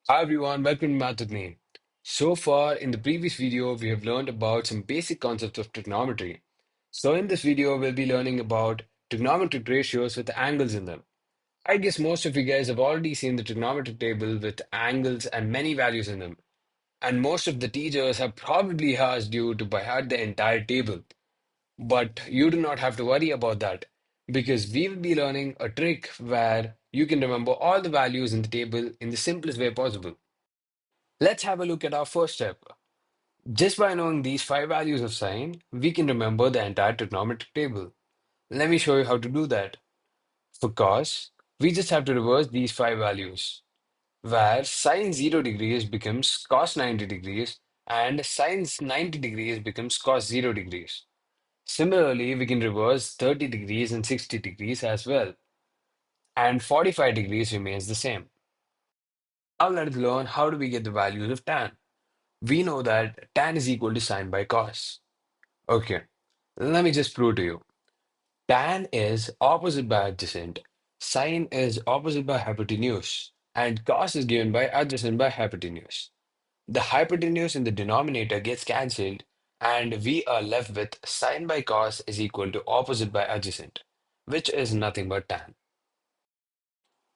Hi everyone, welcome to Math with me. So far, in the previous video, we have learned about some basic concepts of trigonometry. So in this video, we'll be learning about trigonometric ratios with angles in them. I guess most of you guys have already seen the trigonometric table with angles and many values in them. And most of the teachers have probably asked you to by heart the entire table. But you do not have to worry about that because we will be learning a trick where you can remember all the values in the table in the simplest way possible. Let's have a look at our first step. Just by knowing these five values of sine, we can remember the entire trigonometric table. Let me show you how to do that. For cos, we just have to reverse these five values, where sine 0 degrees becomes cos 90 degrees and sine 90 degrees becomes cos 0 degrees. Similarly, we can reverse 30 degrees and 60 degrees as well, and 45 degrees remains the same. Now let's learn how do we get the values of tan. We know that tan is equal to sine by cos. Okay, let me just prove to you. Tan is opposite by adjacent, sine is opposite by hypotenuse, and cos is given by adjacent by hypotenuse. The hypotenuse in the denominator gets cancelled, and we are left with sine by cos is equal to opposite by adjacent, which is nothing but tan.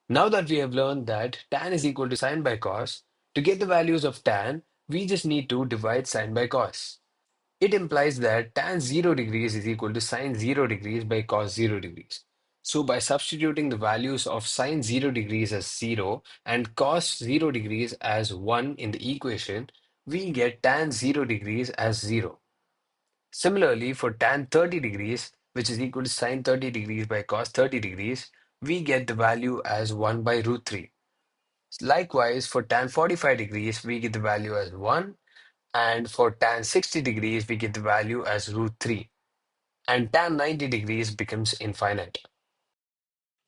Now that we have learned that tan is equal to sine by cos, to get the values of tan, we just need to divide sine by cos. It implies that tan 0 degrees is equal to sine 0 degrees by cos 0 degrees. So by substituting the values of sine 0 degrees as 0 and cos 0 degrees as 1 in the equation, we get tan 0 degrees as 0. Similarly, for tan 30 degrees, which is equal to sine 30 degrees by cos 30 degrees, we get the value as 1 by root 3. Likewise, for tan 45 degrees, we get the value as 1, and for tan 60 degrees, we get the value as root 3. And tan 90 degrees becomes infinite.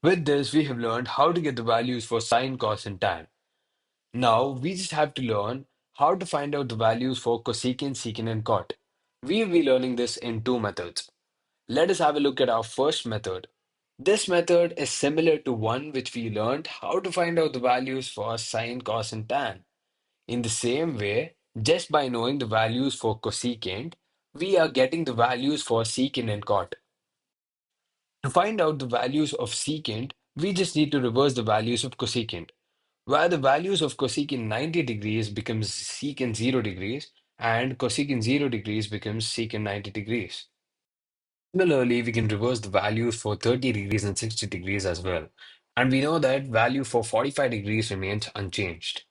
With this, we have learned how to get the values for sine, cos, and tan. Now, we just have to learn how to find out the values for cosecant, secant, and cot. We will be learning this in two methods. Let us have a look at our first method. This method is similar to one which we learned how to find out the values for sine, cos, and tan. In the same way, just by knowing the values for cosecant, we are getting the values for secant and cot. To find out the values of secant, we just need to reverse the values of cosecant, where the values of cosecant 90 degrees becomes secant 0 degrees and cosecant 0 degrees becomes secant 90 degrees. Similarly, we can reverse the values for 30 degrees and 60 degrees as well. And we know that value for 45 degrees remains unchanged.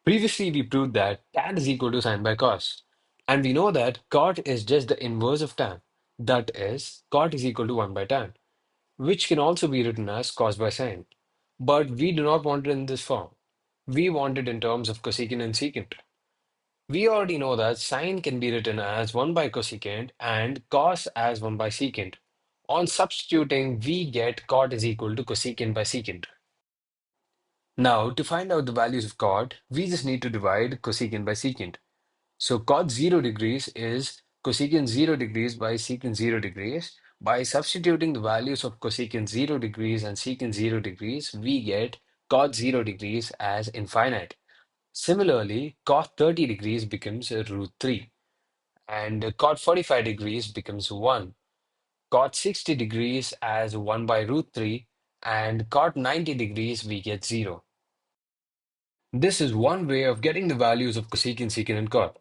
Previously, we proved that tan is equal to sine by cos. And we know that cot is just the inverse of tan. That is, cot is equal to 1 by tan, which can also be written as cos by sine. But we do not want it in this form. We want it in terms of cosecant and secant. We already know that sine can be written as 1 by cosecant and cos as 1 by secant. On substituting, we get cot is equal to cosecant by secant. Now, to find out the values of cot, we just need to divide cosecant by secant. So cot 0 degrees is cosecant 0 degrees by secant 0 degrees. By substituting the values of cosecant 0 degrees and secant 0 degrees, we get cot 0 degrees as infinite. Similarly, cot 30 degrees becomes root 3, and cot 45 degrees becomes 1. Cot 60 degrees as 1 by root 3, and cot 90 degrees we get 0. This is one way of getting the values of cosecant, secant, and cot.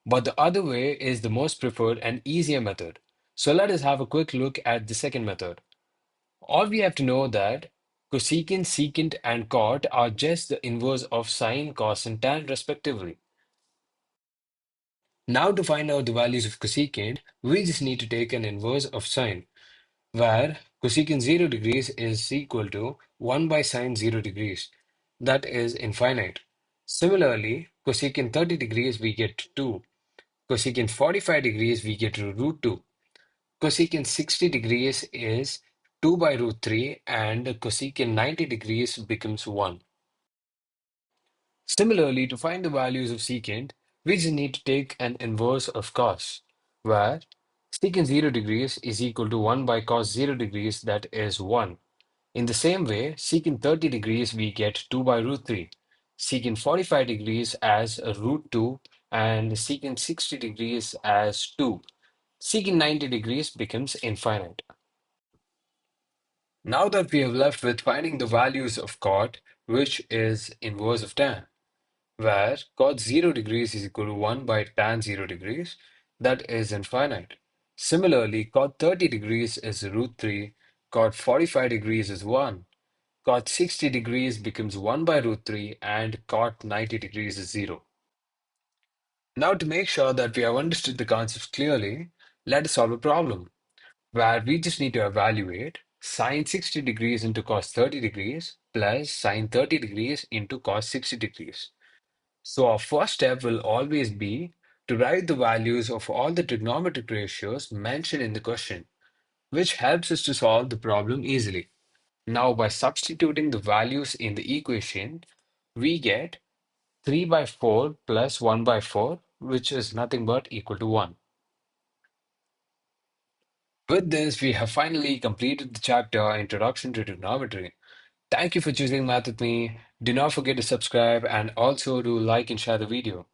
But the other way is the most preferred and easier method. So let us have a quick look at the second method. All we have to know that cosecant, secant, and cot are just the inverse of sine, cos, and tan respectively. Now to find out the values of cosecant, we just need to take an inverse of sine, where cosecant 0 degrees is equal to 1 by sine 0 degrees. That is infinite. Similarly, cosecant 30 degrees we get 2. Cosecant 45 degrees we get root 2. Cosecant 60 degrees is 2 by root 3 and cosecant 90 degrees becomes 1. Similarly, to find the values of secant, we just need to take an inverse of cos, where secant 0 degrees is equal to 1 by cos 0 degrees, that is 1. In the same way, secant 30 degrees we get 2 by root 3. secant 45 degrees as root 2, and secant 60 degrees as 2. Secant 90 degrees becomes infinite. Now that we have left with finding the values of cot, which is inverse of tan, where cot 0 degrees is equal to 1 by tan 0 degrees, that is infinite. Similarly, cot 30 degrees is root 3, cot 45 degrees is 1, cot 60 degrees becomes 1 by root 3, and cot 90 degrees is 0. Now, to make sure that we have understood the concepts clearly, let us solve a problem where we just need to evaluate sine 60 degrees into cos 30 degrees plus sine 30 degrees into cos 60 degrees. So our first step will always be to write the values of all the trigonometric ratios mentioned in the question, which helps us to solve the problem easily. Now, by substituting the values in the equation, we get 3 by 4 plus 1 by 4, which is nothing but equal to 1. With this, we have finally completed the chapter Introduction to Trigonometry. Thank you for choosing Math with me. Do not forget to subscribe and also to like and share the video.